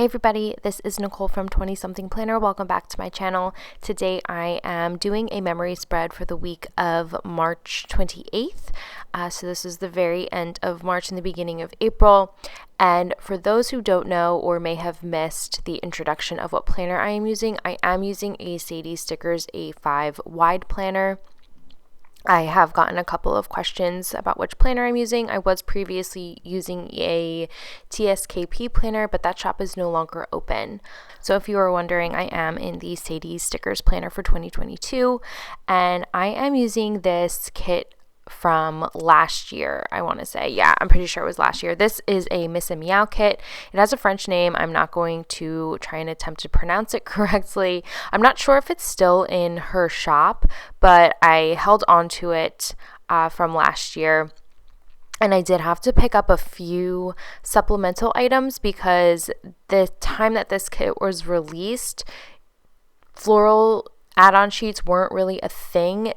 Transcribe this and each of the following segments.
Hey everybody, this is Nicole from 20 Something Planner. Welcome back to my channel. Today I am doing a memory spread for the week of March 28th. So this is the very end of March and the beginning of April. And for those who don't know or may have missed the introduction of what planner I am using a Sadie Stickers A5 wide planner. I have gotten a couple of questions about which planner I'm using. I was previously using a TSKP planner, but that shop is no longer open. So if you are wondering, I am in the Sadie Stickers planner for 2022, and I am using this kit from last year, I want to say. Yeah, I'm pretty sure it was last year. This is a Miss and Meow kit. It has a French name. I'm not going to try and attempt to pronounce it correctly. I'm not sure if it's still in her shop, but I held on to it from last year. And I did have to pick up a few supplemental items because the time that this kit was released, floral add-on sheets weren't really a thing.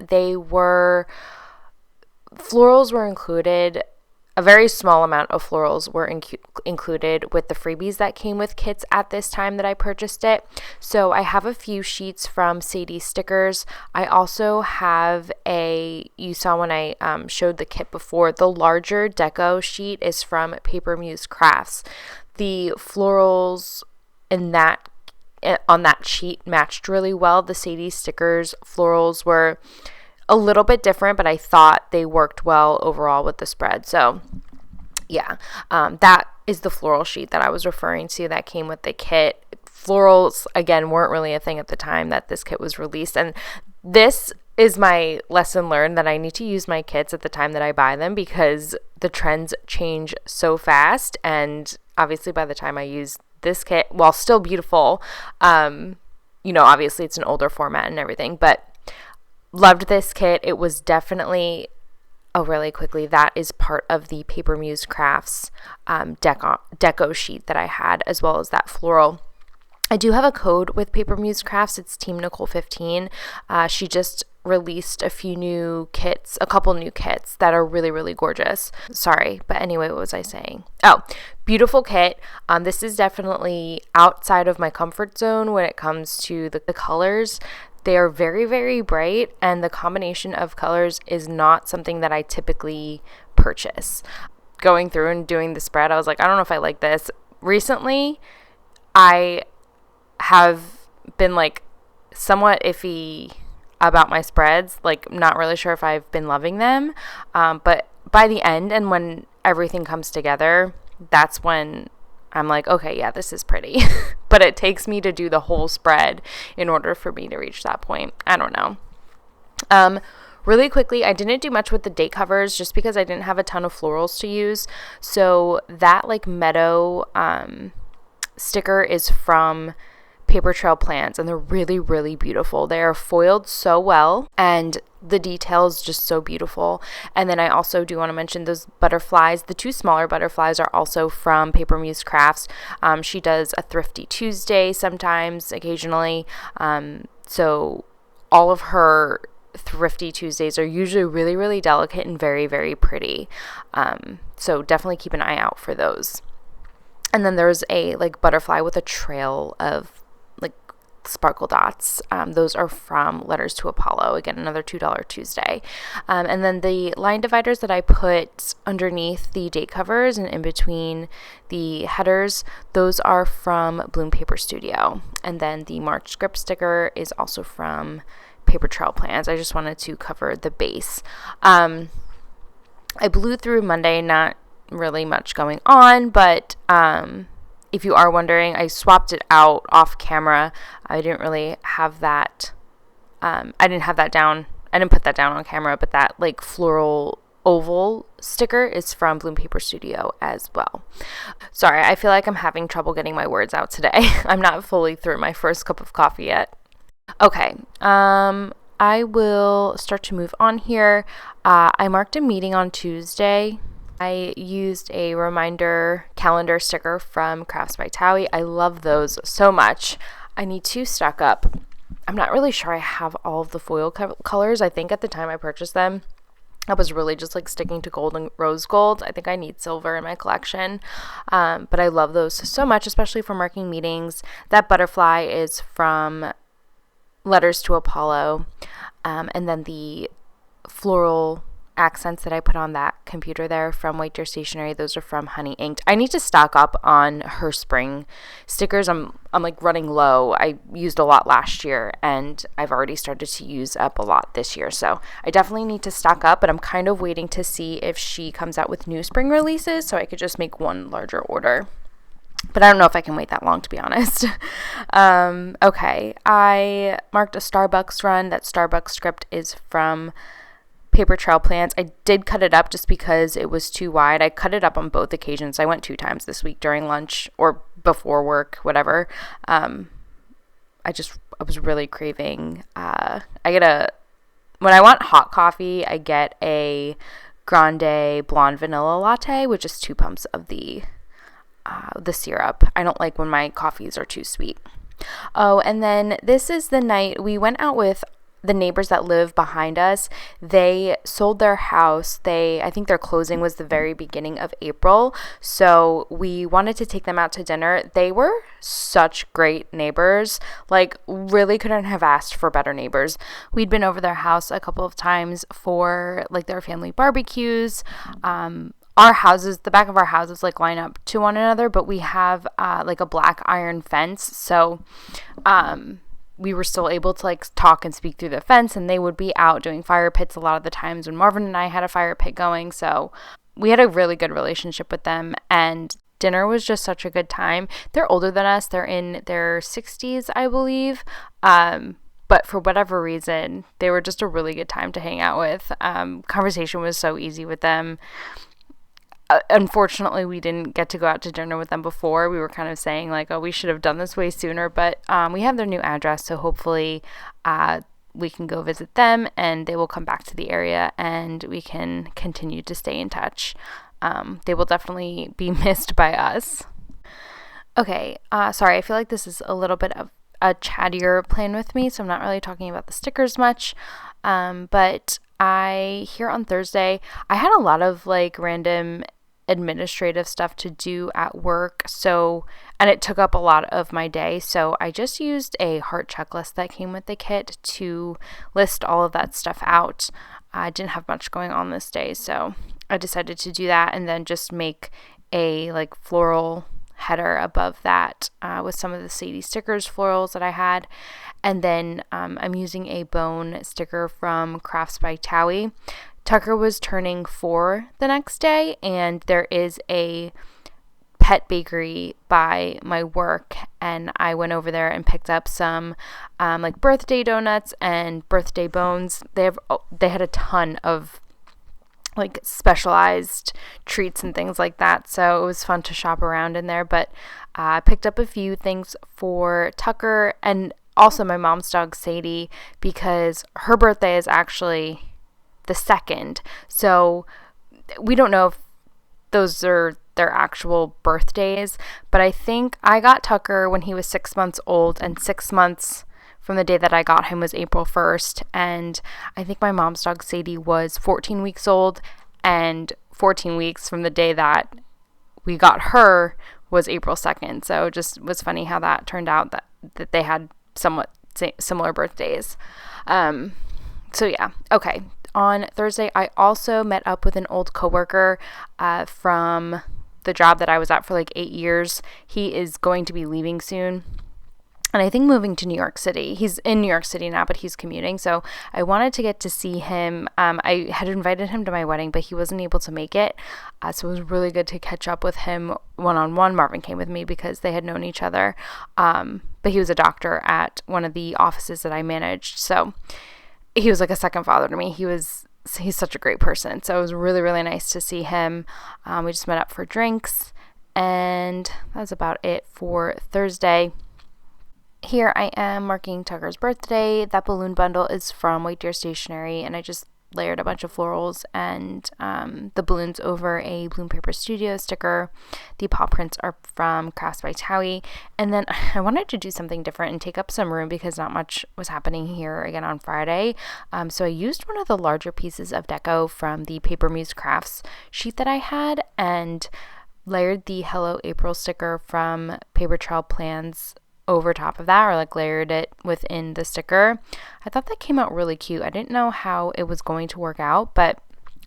Florals were included. A very small amount of florals were included with the freebies that came with kits at this time that I purchased it. So I have a few sheets from Sadie Stickers. I also have you saw when I showed the kit before, the larger deco sheet is from Paper Muse Crafts. The florals on that sheet matched really well. The Sadie Stickers florals were a little bit different, but I thought they worked well overall with the spread. So yeah, that is the floral sheet that I was referring to that came with the kit. Florals, again, weren't really a thing at the time that this kit was released. And this is my lesson learned, that I need to use my kits at the time that I buy them because the trends change so fast. And obviously by the time I use this kit, while still beautiful, obviously it's an older format and everything, but loved this kit. It was definitely, really quickly, that is part of the Paper Muse Crafts deco sheet that I had, as well as that floral. I do have a code with Paper Muse Crafts. It's Team Nicole 15. She just released a couple new kits that are really, really gorgeous. Sorry, but anyway, what was I saying? Oh, beautiful kit. This is definitely outside of my comfort zone when it comes to the colors. They are very, very bright, and the combination of colors is not something that I typically purchase. Going through and doing the spread, I was like, I don't know if I like this. Recently, I have been somewhat iffy about my spreads, not really sure if I've been loving them, but by the end and when everything comes together, that's when I'm like, okay, yeah, this is pretty. But it takes me to do the whole spread in order for me to reach that point. I don't know. Really quickly, I didn't do much with the date covers just because I didn't have a ton of florals to use. So that meadow sticker is from Paper Trail Plans, and they're really, really beautiful. They are foiled so well, and the details just so beautiful. And then I also do want to mention those butterflies. The two smaller butterflies are also from Paper Muse Crafts. She does a Thrifty Tuesday sometimes, occasionally. So all of her Thrifty Tuesdays are usually really, really delicate and very, very pretty. So definitely keep an eye out for those. And then there's a butterfly with a trail of sparkle dots. Those are from Letters to Apollo. Again, another $2 Tuesday. And then the line dividers that I put underneath the date covers and in between the headers, those are from Bloom Paper Studio. And then the March script sticker is also from Paper Trail Plans. I just wanted to cover the base. I blew through Monday, not really much going on, but if you are wondering, I swapped it out off camera. I didn't really have that. I didn't have that down. I didn't put that down on camera, but that floral oval sticker is from Bloom Paper Studio as well. Sorry, I feel like I'm having trouble getting my words out today. I'm not fully through my first cup of coffee yet. Okay. I will start to move on here. I marked a meeting on Tuesday. I used a reminder calendar sticker from Crafts by Towie. I love those so much. I need to stock up. I'm not really sure I have all of the foil colors. I think at the time I purchased them, I was really just like sticking to gold and rose gold. I think I need silver in my collection. But I love those so much, especially for marking meetings. That butterfly is from Letters to Apollo. And then the floral accents that I put on that computer there from White Deer Stationery, those are from Honey Inked. I need to stock up on her spring stickers. I'm like running low. I used a lot last year and I've already started to use up a lot this year, so I definitely need to stock up, but I'm kind of waiting to see if she comes out with new spring releases so I could just make one larger order. But I don't know if I can wait that long, to be honest. Okay, I marked a Starbucks run. That Starbucks script is from Paper Trail Plans. I did cut it up just because it was too wide. I cut it up on both occasions. I went 2 times this week during lunch or before work, whatever. I was really craving. When I want hot coffee, I get a grande blonde vanilla latte with just 2 pumps of the syrup. I don't like when my coffees are too sweet. Oh, and then this is the night we went out with the neighbors that live behind us. They sold their house. I think their closing was the very beginning of April. So we wanted to take them out to dinner. They were such great neighbors. Like, really couldn't have asked for better neighbors. We'd been over their house a couple of times for like their family barbecues. Our houses, the back of our houses like line up to one another, but we have like a black iron fence. So we were still able to like talk and speak through the fence, and they would be out doing fire pits a lot of the times when Marvin and I had a fire pit going. So we had a really good relationship with them, and dinner was just such a good time. They're older than us. They're in their 60s, I believe. But for whatever reason, they were just a really good time to hang out with. Conversation was so easy with them. Unfortunately, we didn't get to go out to dinner with them before. We were kind of saying like, oh, we should have done this way sooner, but we have their new address, so hopefully we can go visit them and they will come back to the area and we can continue to stay in touch. They will definitely be missed by us. Okay, sorry, I feel like this is a little bit of a chattier plan with me, so I'm not really talking about the stickers much, but here on Thursday, I had a lot of like random administrative stuff to do at work, and it took up a lot of my day, so I just used a heart checklist that came with the kit to list all of that stuff out. I didn't have much going on this day, so I decided to do that and then just make a like floral header above that with some of the Sadie stickers florals that I had. And then I'm using a bone sticker from Crafts by Towie. Tucker was turning 4 the next day, and there is a pet bakery by my work, and I went over there and picked up some like birthday donuts and birthday bones. They had a ton of like specialized treats and things like that, so it was fun to shop around in there. But I picked up a few things for Tucker and also my mom's dog Sadie, because her birthday is actually the 2nd, so we don't know if those are their actual birthdays, but I think I got Tucker when he was 6 months old, and 6 months from the day that I got him was April 1st, and I think my mom's dog Sadie was 14 weeks old, and 14 weeks from the day that we got her was April 2nd, so it just was funny how that turned out, that they had somewhat similar birthdays. So yeah, okay. On Thursday, I also met up with an old coworker from the job that I was at for like 8 years. He is going to be leaving soon, and I think moving to New York City. He's in New York City now, but he's commuting. So I wanted to get to see him. I had invited him to my wedding, but he wasn't able to make it. So it was really good to catch up with him one-on-one. Marvin came with me because they had known each other. But he was a doctor at one of the offices that I managed. So he was like a second father to me. He's such a great person. So it was really, really nice to see him. We just met up for drinks, and that's about it for Thursday. Here I am marking Tucker's birthday. That balloon bundle is from White Deer Stationery, and I just layered a bunch of florals and the balloons over a Bloom Paper Studio sticker. The paw prints are from Crafts by Towie. And then I wanted to do something different and take up some room because not much was happening here again on Friday. So I used one of the larger pieces of deco from the Paper Muse Crafts sheet that I had and layered the Hello April sticker from Paper Trail Plans over top of that, or like layered it within the sticker. I thought that came out really cute. I didn't know how it was going to work out, but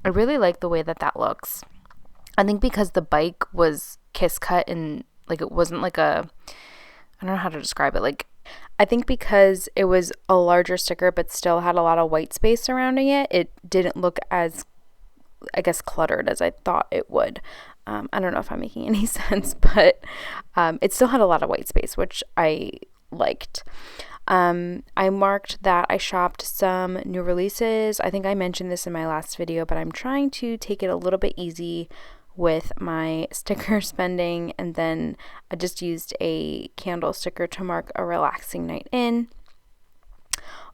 I really like the way that looks. I think because the bike was kiss cut and like it wasn't like a, I don't know how to describe it. Like I think because it was a larger sticker but still had a lot of white space surrounding it, it didn't look as, I guess, cluttered as I thought it would. I don't know if I'm making any sense, but it still had a lot of white space, which I liked. I marked that I shopped some new releases. I think I mentioned this in my last video, but I'm trying to take it a little bit easy with my sticker spending, and then I just used a candle sticker to mark a relaxing night in.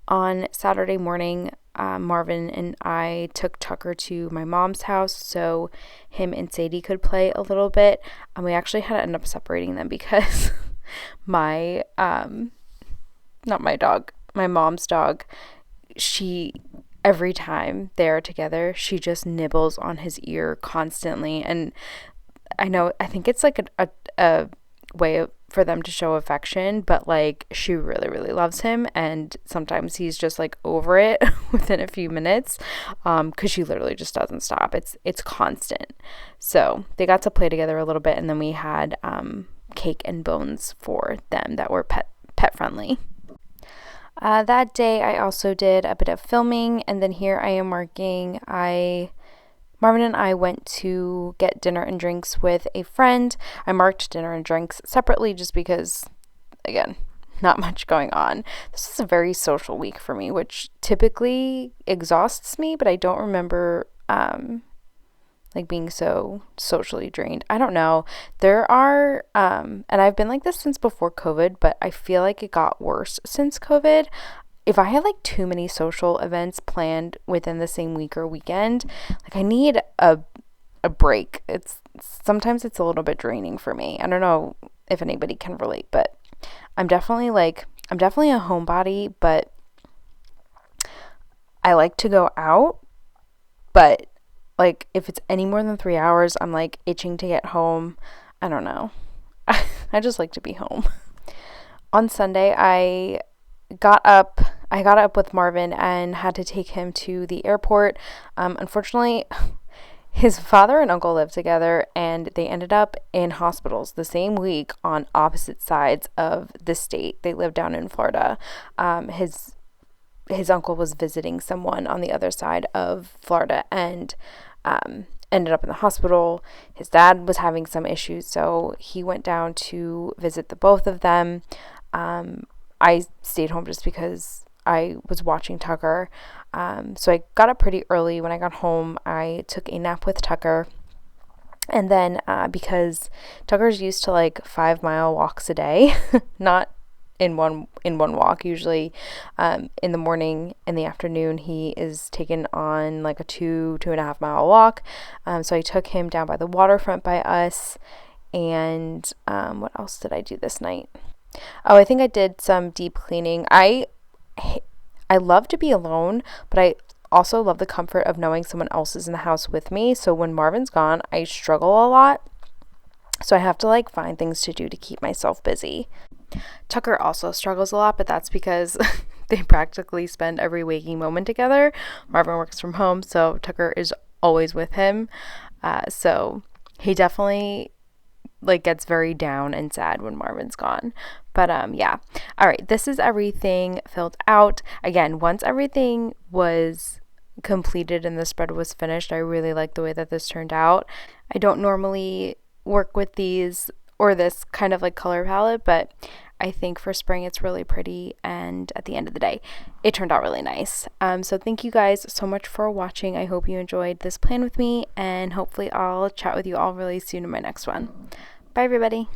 On Saturday morning, Marvin and I took Tucker to my mom's house so him and Sadie could play a little bit. And we actually had to end up separating them because my, not my dog, my mom's dog, every time they're together, she just nibbles on his ear constantly. And I think it's like a way for them to show affection, but like she really, really loves him, and sometimes he's just like over it within a few minutes because she literally just doesn't stop. It's constant. So they got to play together a little bit, and then we had cake and bones for them that were pet friendly. That day I also did a bit of filming, and then here I am marking Marvin and I went to get dinner and drinks with a friend. I marked dinner and drinks separately just because, again, not much going on. This is a very social week for me, which typically exhausts me, but I don't remember like being so socially drained. I don't know. There are, and I've been like this since before COVID, but I feel like it got worse since COVID. If I have like too many social events planned within the same week or weekend, like I need a break. Sometimes it's a little bit draining for me. I don't know if anybody can relate, but I'm definitely a homebody, but I like to go out, but like if it's any more than 3 hours, I'm like itching to get home. I don't know. I just like to be home. On Sunday, I got up with Marvin and had to take him to the airport. Unfortunately, his father and uncle live together, and they ended up in hospitals the same week on opposite sides of the state. They live down in Florida. His uncle was visiting someone on the other side of Florida and ended up in the hospital. His dad was having some issues, so he went down to visit the both of them. I stayed home just because I was watching Tucker. So I got up pretty early. When I got home, I took a nap with Tucker. And then because Tucker's used to like 5-mile walks a day, not in one walk, usually in the morning, in the afternoon, he is taken on like a 2.5 mile walk. So I took him down by the waterfront by us. And what else did I do this night? Oh, I think I did some deep cleaning. I love to be alone, but I also love the comfort of knowing someone else is in the house with me. So when Marvin's gone, I struggle a lot. So I have to like find things to do to keep myself busy. Tucker also struggles a lot, but that's because they practically spend every waking moment together. Marvin works from home, so Tucker is always with him. So he definitely like gets very down and sad when Marvin's gone. But yeah. All right, this is everything filled out. Again, once everything was completed and the spread was finished, I really like the way that this turned out. I don't normally work with these or this kind of like color palette, but I think for spring it's really pretty, and at the end of the day it turned out really nice. So thank you guys so much for watching. I hope you enjoyed this plan with me, and hopefully I'll chat with you all really soon in my next one. Bye everybody.